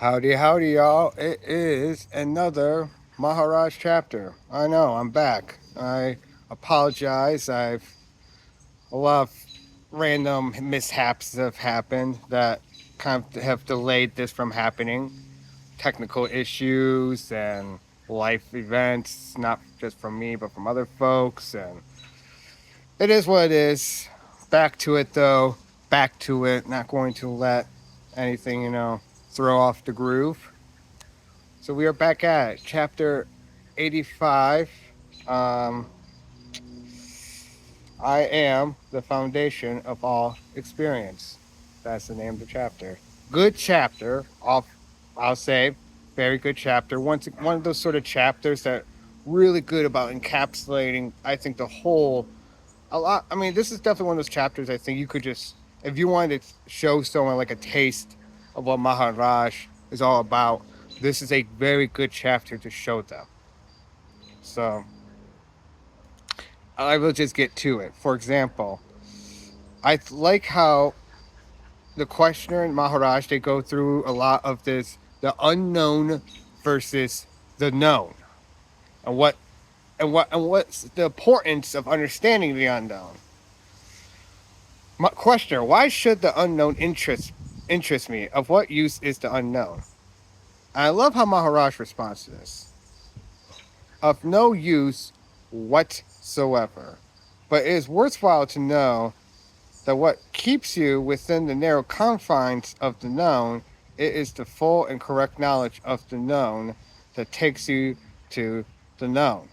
Howdy, howdy, y'all. It is another Maharaj chapter. I know, I'm back. I apologize. I've a lot of random mishaps have happened that kind of have delayed this from happening. Technical issues and life events, not just from me, but from other folks. And it is what it is. Back to it, though. Back to it. Not going to let anything, throw off the groove. So we are back at chapter 85. Um, I am the foundation of all experience. That's the name of the chapter. Good chapter. I'll say, very good chapter. One of those sort of chapters that really good about encapsulating. I think the whole a lot. I mean, this is definitely one of those chapters. I think you could just, if you wanted to show someone like a taste of what Maharaj is all about, this is a very good chapter to show them. So I will just get to it. For example, I like how the questioner and Maharaj they go through a lot of this the unknown versus the known, and what's the importance of understanding the unknown. Questioner, why should the unknown interest me? Of what use is the unknown? I love how Maharaj responds to this. Of no use whatsoever. But it is worthwhile to know that what keeps you within the narrow confines of the known, it is the full and correct knowledge of the known that takes you to the known.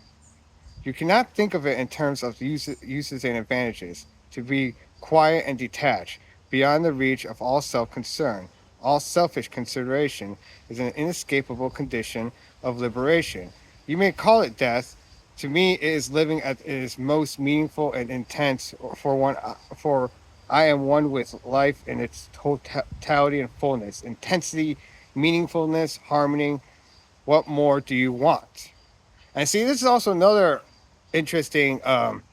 You cannot think of it in terms of uses and advantages. To be quiet and detached, beyond the reach of all self-concern, all selfish consideration, is an inescapable condition of liberation. You may call it death. To me, it is living at its most meaningful and intense. For I am one with life in its totality and fullness, intensity, meaningfulness, harmony. What more do you want? And see, this is also another interesting kind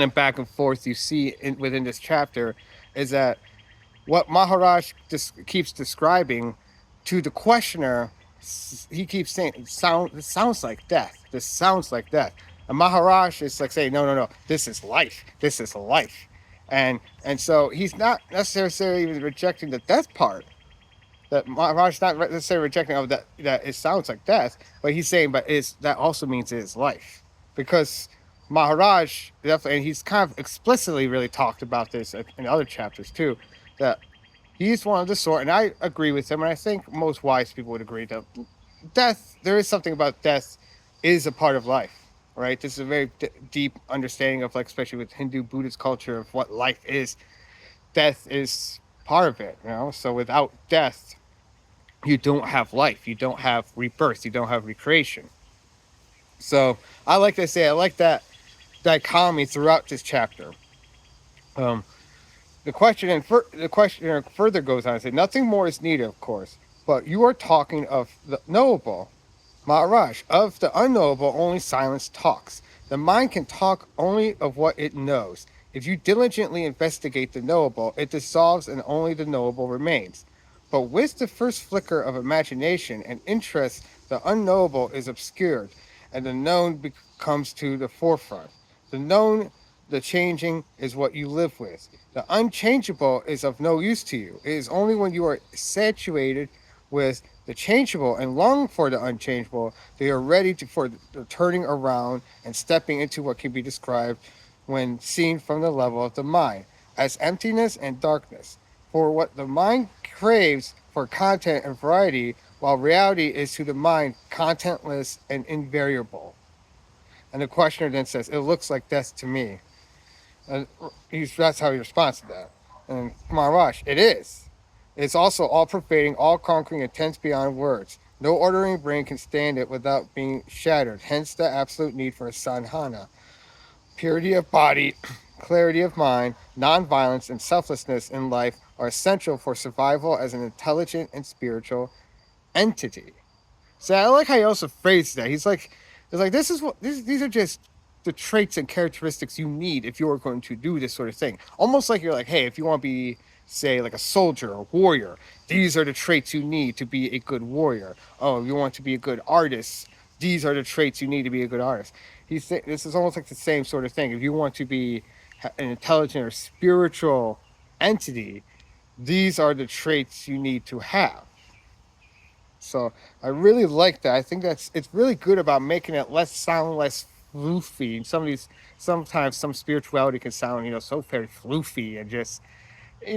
of back and forth you see within this chapter is that what Maharaj keeps describing to the questioner, he keeps saying, this sounds like death. This sounds like death. And Maharaj is like saying, no, no, no, this is life. This is life. And so he's not necessarily even rejecting the death part. That Maharaj not necessarily rejecting of that it sounds like death, but he's saying, but that also means it is life, because Maharaj definitely, and he's kind of explicitly really talked about this in other chapters too, that he's one of the sort, and I agree with him, and I think most wise people would agree that death, there is something about death, is a part of life, right? This is a very deep understanding of, like, especially with Hindu Buddhist culture, of what life is. Death is part of it, So without death, you don't have life, you don't have rebirth, you don't have recreation. So I like that dichotomy throughout this chapter. Um, the questioner further goes on to say, nothing more is needed, of course, but you are talking of the knowable, Maharaj. Of the unknowable, only silence talks. The mind can talk only of what it knows. If you diligently investigate the knowable, it dissolves and only the knowable remains. But with the first flicker of imagination and interest, the unknowable is obscured, and the known comes to the forefront. The known, the changing, is what you live with. The unchangeable is of no use to you. It is only when you are saturated with the changeable and long for the unchangeable that you are ready for the turning around and stepping into what can be described, when seen from the level of the mind, as emptiness and darkness. For what the mind craves for content and variety, while reality is to the mind contentless and invariable. And the questioner then says, it looks like death to me. And that's how he responds to that. And Maharaj, it is. It's also all-pervading, all-conquering, intense beyond words. No ordering brain can stand it without being shattered. Hence the absolute need for a sadhana. Purity of body, clarity of mind, non-violence, and selflessness in life are essential for survival as an intelligent and spiritual entity. So I like how he also phrased that. It's like this is what these are just the traits and characteristics you need if you are going to do this sort of thing. Almost like you're like, hey, if you want to be say like a soldier or warrior. These are the traits you need to be a good warrior. Oh, you want to be a good artist. These are the traits you need to be a good artist. This is almost like the same sort of thing. If you want to be an intelligent or spiritual entity, these are the traits you need to have. So I really like that. I think it's really good about making it less floofy. Sometimes some spirituality can sound so very floofy and just I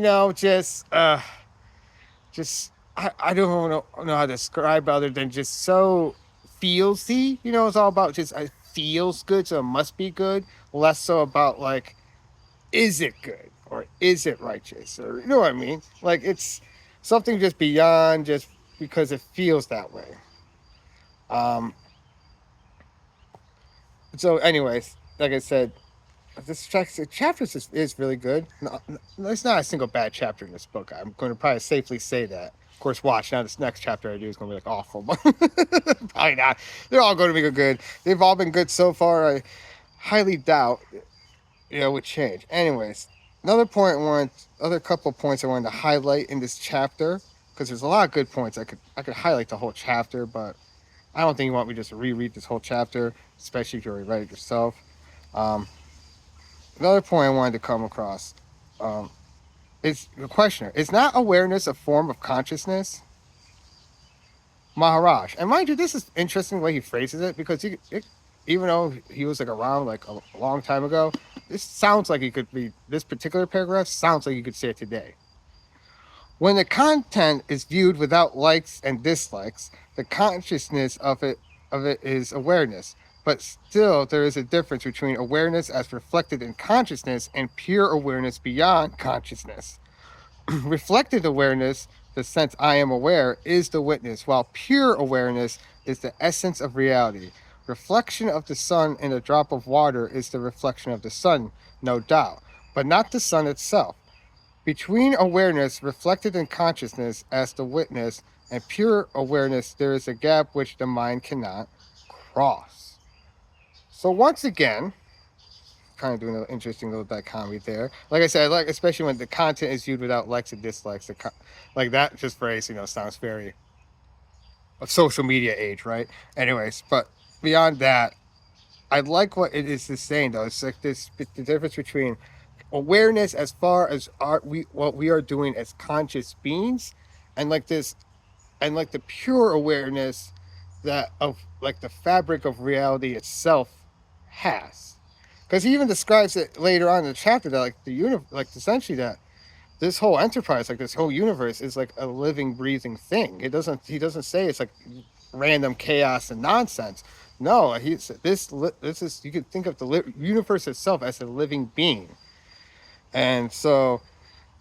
don't know how to describe other than just so feelsy. It's all about just it feels good, so it must be good. Less so about like, is it good or is it righteous, or you know what I mean? Like it's something just beyond just because it feels that way. Um. So, anyways, like I said, chapter is really good. No, there's not a single bad chapter in this book. I'm going to probably safely say that. Of course, watch now. This next chapter I do is going to be like awful, but probably not. They're all going to be good. They've all been good so far. I highly doubt would change. Anyways, other couple points I wanted to highlight in this chapter because there's a lot of good points. I could highlight the whole chapter, but I don't think you want me just to reread this whole chapter, especially if you already read it yourself. Um, Another point I wanted to come across um, is the questioner. Is not awareness a form of consciousness? Maharaj. And mind you, this is interesting the way he phrases it because even though he was like around like a long time ago, this sounds like he could be, this particular paragraph sounds like you could say it today. When the content is viewed without likes and dislikes, the consciousness of it is awareness. But still, there is a difference between awareness as reflected in consciousness and pure awareness beyond consciousness. Reflected awareness, the sense I am aware, is the witness, while pure awareness is the essence of reality. Reflection of the sun in a drop of water is the reflection of the sun, no doubt, but not the sun itself. Between awareness reflected in consciousness as the witness and pure awareness, there is a gap which the mind cannot cross. So once again, kind of doing an interesting little dichotomy there. Like I said, I like especially when the content is viewed without likes and dislikes. Like that just phrase, sounds very of social media age, right? Anyways, but beyond that, I like what it is saying though. It's like the difference between awareness as far as what we are doing as conscious beings, and like this, and like the pure awareness that of like the fabric of reality itself has. Because he even describes it later on in the chapter that like like essentially that this whole enterprise, like this whole universe, is like a living, breathing thing. He doesn't say it's like random chaos and nonsense. No, this is, you could think of the universe itself as a living being, and so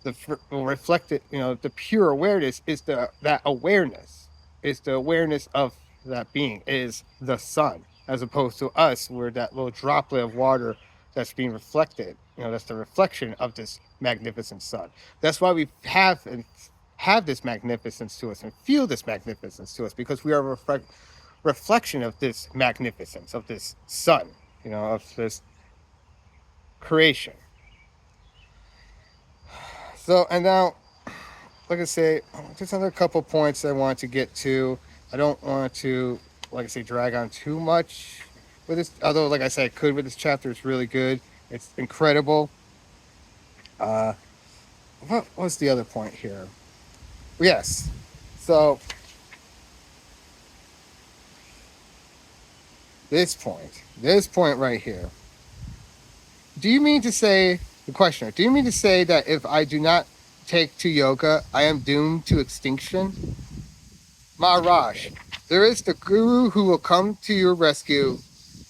the reflected, the pure awareness is that awareness is the awareness of that being is the sun, as opposed to us, we're that little droplet of water that's being reflected. That's the reflection of this magnificent sun. That's why we have this magnificence to us and feel this magnificence to us, because we are a reflection of this magnificence of this sun, of this creation. So, and now, like I say, just another couple points I want to get to. I don't want to, like I say, drag on too much with this. Although, like I said, I could with this chapter. It's really good. It's incredible. Uh, what was the other point here? Yes. So, this point right here. Do you mean to say, the questioner, do you mean to say that if I do not take to yoga, I am doomed to extinction? Maharaj, there is the guru who will come to your rescue.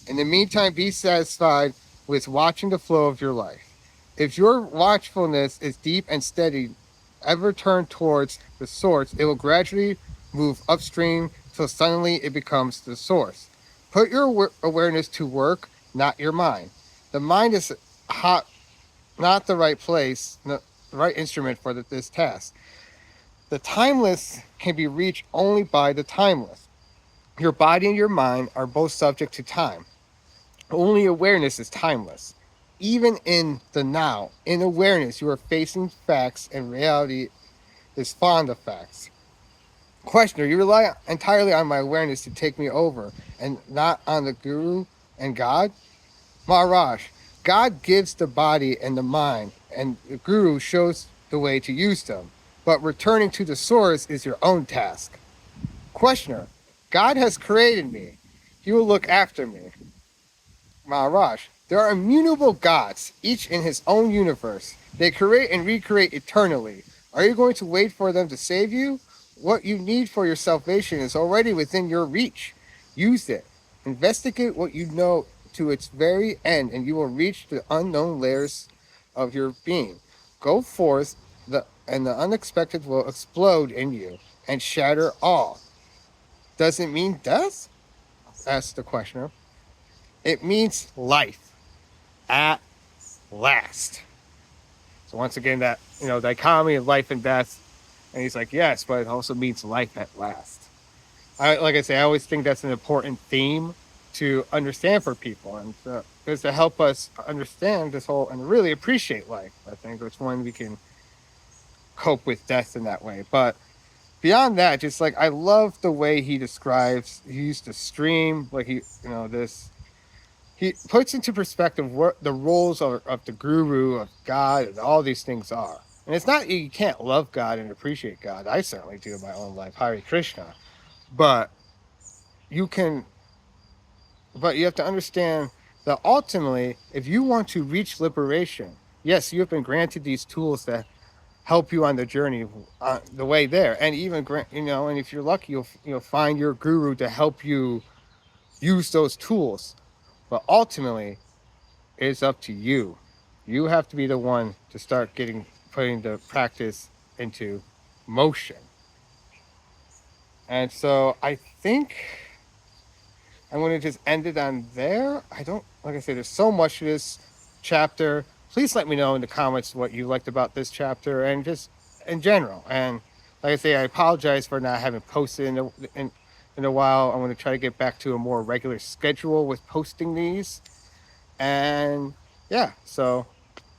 In the meantime, be satisfied with watching the flow of your life. If your watchfulness is deep and steady, ever turned towards the source, it will gradually move upstream till suddenly it becomes the source. Put your awareness to work, not your mind. The mind is not the right place, the right instrument for this task. The timeless can be reached only by the timeless. Your body and your mind are both subject to time. Only awareness is timeless. even in the now, in awareness, you are facing facts, and reality is fond of facts. Questioner, you rely entirely on my awareness to take me over, and not on the Guru and God? Maharaj, God gives the body and the mind, and the Guru shows the way to use them. But returning to the source is your own task. Questioner, God has created me. He will look after me. Maharaj, there are immutable gods, each in his own universe. They create and recreate eternally. Are you going to wait for them to save you? What you need for your salvation is already within your reach. Use it. Investigate what you know to its very end, and you will reach the unknown layers of your being. Go forth, and the unexpected will explode in you and shatter all. Does it mean death? Asked the questioner. It means life at last. So once again, that dichotomy of life and death, and he's like, yes, but it also means life at last. Like I say, I always think that's an important theme to understand for people, and is to help us understand this whole and really appreciate life. I think it's when we can cope with death in that way. But beyond that, just like I love the way he describes, he used to stream like this. He puts into perspective what the roles of the guru, of God, and all these things are. And it's not you can't love God and appreciate God. I certainly do in my own life, Hare Krishna. But you can, but you have to understand that ultimately, if you want to reach liberation, yes, you have been granted these tools that help you on the journey, the way there, and even and if you're lucky, you'll find your guru to help you use those tools. But ultimately, it's up to you. You have to be the one to start putting the practice into motion. And so I think I'm going to just end it on there. I don't, like I said, there's so much to this chapter. Please let me know in the comments what you liked about this chapter and just in general. And like I say, I apologize for not having posted in a while. I'm going to try to get back to a more regular schedule with posting these. And yeah, so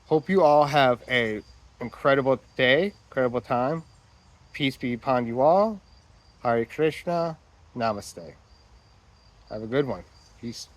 hope you all have a incredible day, incredible time. Peace be upon you all. Hare Krishna. Namaste. Have a good one. Peace.